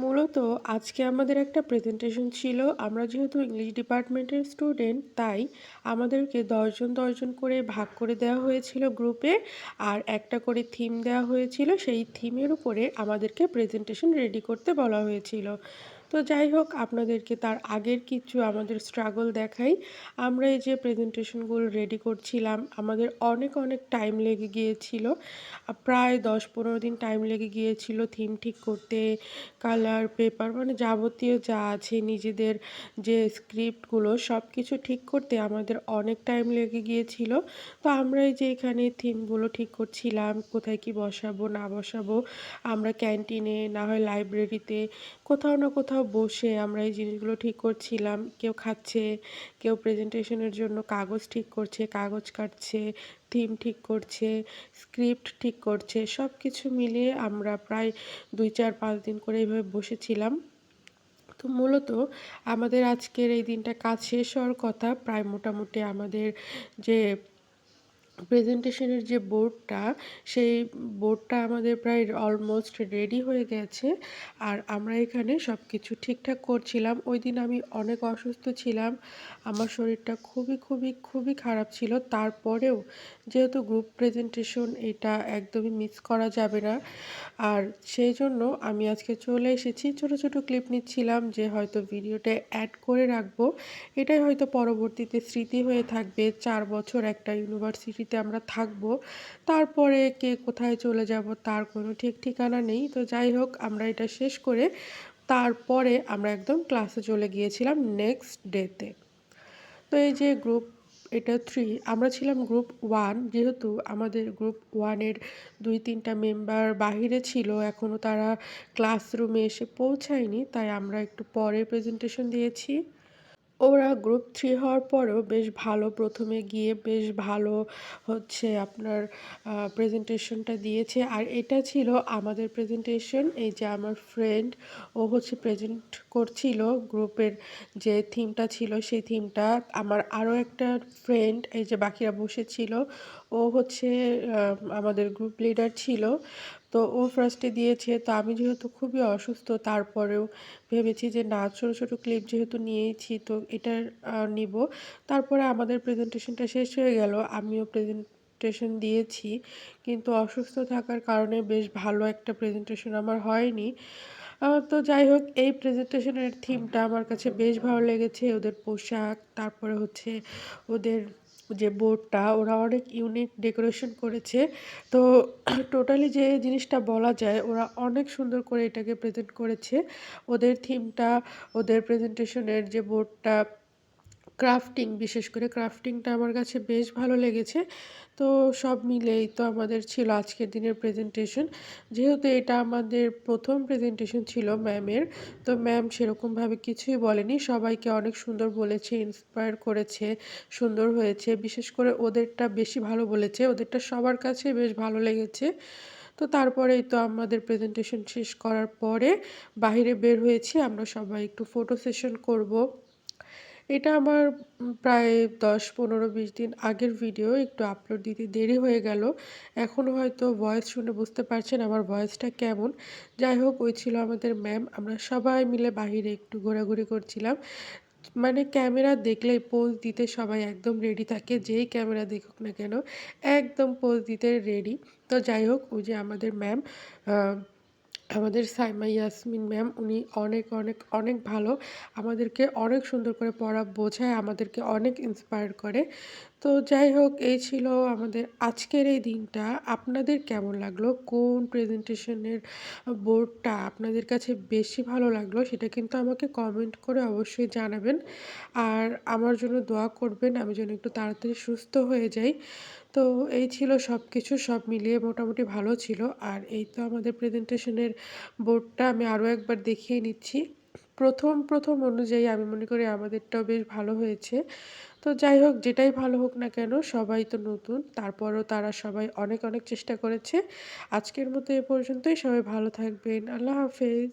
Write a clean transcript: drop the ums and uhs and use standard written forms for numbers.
মূলত আজকে আমাদের একটা প্রেজেন্টেশন ছিল। আমরা যেহেতু ইংলিশ ডিপার্টমেন্টের স্টুডেন্ট, তাই আমাদেরকে ১০ জন করে ভাগ করে দেওয়া হয়েছিল গ্রুপে। আর একটা করে থিম দেওয়া হয়েছিল, সেই থিমের উপরে আমাদেরকে প্রেজেন্টেশন রেডি করতে বলা হয়েছিল। তো যাই হোক, আপনাদেরকে তার আগের কিছু আমাদের স্ট্রাগল দেখাই। আমরা এই যে প্রেজেন্টেশনগুলো রেডি করছিলাম, আমাদের অনেক অনেক টাইম লেগে গিয়েছিল। প্রায় ১০-১৫ দিন টাইম লেগে গিয়েছিল থিম ঠিক করতে, কালার, পেপার, মানে যাবতীয় যা আছে, নিজেদের যে স্ক্রিপ্টগুলো সব কিছু ঠিক করতে আমাদের অনেক টাইম লেগে গিয়েছিল। তো আমরা এই যে এখানে থিমগুলো ঠিক করছিলাম, কোথায় কি বসাবো না বসাবো। আমরা ক্যান্টিনে, না হয় লাইব্রেরিতে, কোথাও না কোথাও বসে আমরা এই জিনিসগুলো ঠিক করছিলাম। কেউ খাচ্ছে, কেউ প্রেজেন্টেশনের জন্য কাগজ ঠিক করছে, কাগজ কাটছে, থিম ঠিক করছে, স্ক্রিপ্ট ঠিক করছে। সব কিছু মিলিয়ে আমরা প্রায় ২, ৪, ৫ দিন করে এইভাবে বসেছিলাম। তো মূলত আমাদের আজকের এই দিনটা কাজ শেষ হওয়ার কথা। প্রায় মোটামুটি আমাদের যে প্রেজেন্টেশনের যে বোর্ডটা, সেই বোর্ডটা আমাদের প্রায় অলমোস্ট রেডি হয়ে গেছে। আর আমরা এখানে সব কিছু ঠিকঠাক করছিলাম। ওই দিন আমি অনেক অসুস্থ ছিলাম। আমার শরীরটা খুবই খুবই খুবই খারাপ ছিল। তারপরেও যেহেতু গ্রুপ প্রেজেন্টেশন, এটা একদমই মিস করা যাবে না। আর সেই জন্য আমি আজকে চলে এসেছি। ছোট ছোট ক্লিপ নিচ্ছিলাম যে হয়তো ভিডিওতে অ্যাড করে রাখবো। এটাই হয়তো পরবর্তীতে স্মৃতি হয়ে থাকবে। ৪ বছর একটা ইউনিভার্সিটিতে আমরা থাকবো। তারপরে কে কোথায় চলে যাব তার কোনো ঠিক ঠিকানা নেই। তো যাই হোক, আমরা এটা শেষ করে তারপরে আমরা একদম ক্লাসে চলে গিয়েছিলাম নেক্সট ডেতে। তো এই যে গ্রুপ, এটা ৩, আমরা ছিলাম গ্রুপ ১। যেহেতু আমাদের গ্রুপ ১ এর ২-৩টা মেম্বার বাহিরে ছিল, এখনও তারা ক্লাসরুমে এসে পৌঁছায়নি, তাই আমরা একটু পরে প্রেজেন্টেশন দিয়েছি। ওরা গ্রুপ ৩ হওয়ার পরেও বেশ ভালো, ১ম এ গিয়ে বেশ ভালো হচ্ছে আপনার প্রেজেন্টেশনটা দিয়েছে। আর এটা ছিল আমাদের প্রেজেন্টেশন। এই যে আমার ফ্রেন্ড, ও হচ্ছে প্রেজেন্ট করছিল গ্রুপের যে থিমটা ছিল সেই থিমটা। আমার আরও একটা ফ্রেন্ড, এই যে বাকিরা বসেছিল, ও হচ্ছে আমাদের গ্রুপ লিডার ছিল। তো ও ফার্স্টে দিয়েছে। তো আমি যেহেতু খুবই অসুস্থ, তারপরেও ভেবেছি যে না, ছোটো ছোটো ক্লিপ যেহেতু নিয়েছি তো এটার নিব। তারপরে আমাদের প্রেজেন্টেশনটা শেষ হয়ে গেল। আমিও প্রেজেন্টেশন দিয়েছি, কিন্তু অসুস্থ থাকার কারণে বেশ ভালো একটা প্রেজেন্টেশন আমার হয়নি। তো যাই হোক, এই প্রেজেন্টেশনের থিমটা আমার কাছে বেশ ভালো লেগেছে। ওদের পোশাক, তারপরে হচ্ছে ওদের যে বোর্ডটা, ওরা অনেক ইউনিক ডেকোরেশন করেছে। তো টোটালি যে জিনিসটা বলা যায়, ওরা অনেক সুন্দর করে এটাকে প্রেজেন্ট করেছে। ওদের থিমটা, ওদের প্রেজেন্টেশনের যে বোর্ডটা, ক্রাফটিং, বিশেষ করে ক্রাফটিংটা আমার কাছে বেশ ভালো লেগেছে। তো সব মিলেই তো আমাদের ছিল আজকের দিনের প্রেজেন্টেশন। যেহেতু এটা আমাদের ১ম প্রেজেন্টেশন ছিল ম্যামের, তো ম্যাম সেরকমভাবে কিছুই বলেনি। সবাইকে অনেক সুন্দর বলেছে, ইন্সপায়ার করেছে, সুন্দর হয়েছে। বিশেষ করে ওদেরটা বেশি ভালো বলেছে, ওদেরটা সবার কাছে বেশ ভালো লেগেছে। তো তারপরেই তো আমাদের প্রেজেন্টেশন শেষ করার পরে বাহিরে বের হয়েছি। আমরা সবাই একটু ফটো সেশন করব। এটা আমার প্রায় ১০, ১৫, ২০ দিন আগের ভিডিও, একটু আপলোড দিতে দেরি হয়ে গেল। এখনও হয়তো ভয়েস শুনে বুঝতে পারছেন আমার ভয়েসটা কেমন। যাই হোক, ওই ছিল আমাদের ম্যাম। আমরা সবাই মিলে বাহিরে একটু ঘোরাঘুরি করছিলাম। মানে ক্যামেরা দেখলেই পোজ দিতে সবাই একদম রেডি থাকে। যেই ক্যামেরা দেখুক না কেন, একদম পোজ দিতে রেডি। তো যাই হোক, ওই যে আমাদের ম্যাম, আ আমাদের সাইমা ইয়াসমিন ম্যাম, উনি অনেক অনেক অনেক ভালো। আমাদেরকে অনেক সুন্দর করে পড়া বোঝায়, আমাদেরকে অনেক ইন্সপায়ার করে। তো যাই হোক, এই ছিল আমাদের আজকের এই দিনটা। আপনাদের কেমন লাগলো? কোন প্রেজেন্টেশনের বোর্ডটা আপনাদের কাছে বেশি ভালো লাগলো সেটা কিন্তু আমাকে কমেন্ট করে অবশ্যই জানাবেন। আর আমার জন্য দোয়া করবেন, আমি যেন একটু তাড়াতাড়ি সুস্থ হয়ে যাই। তো এই ছিল সবকিছু, সব মিলিয়ে মোটামুটি ভালো ছিল। আর এই তো আমাদের প্রেজেন্টেশনের বোর্ডটা আমি আরও একবার দেখিয়ে নিচ্ছি। প্রথম অনুযায়ী আমি মনে করি আমাদেরটাও বেশ ভালো হয়েছে। তো যাই হোক, যেটাই ভালো হোক না কেন, সবাই তো নতুন। তারপরও তারা সবাই অনেক অনেক চেষ্টা করেছে। আজকের মতো এ পর্যন্তই। সবাই ভালো থাকবেন। আল্লাহ হাফেজ।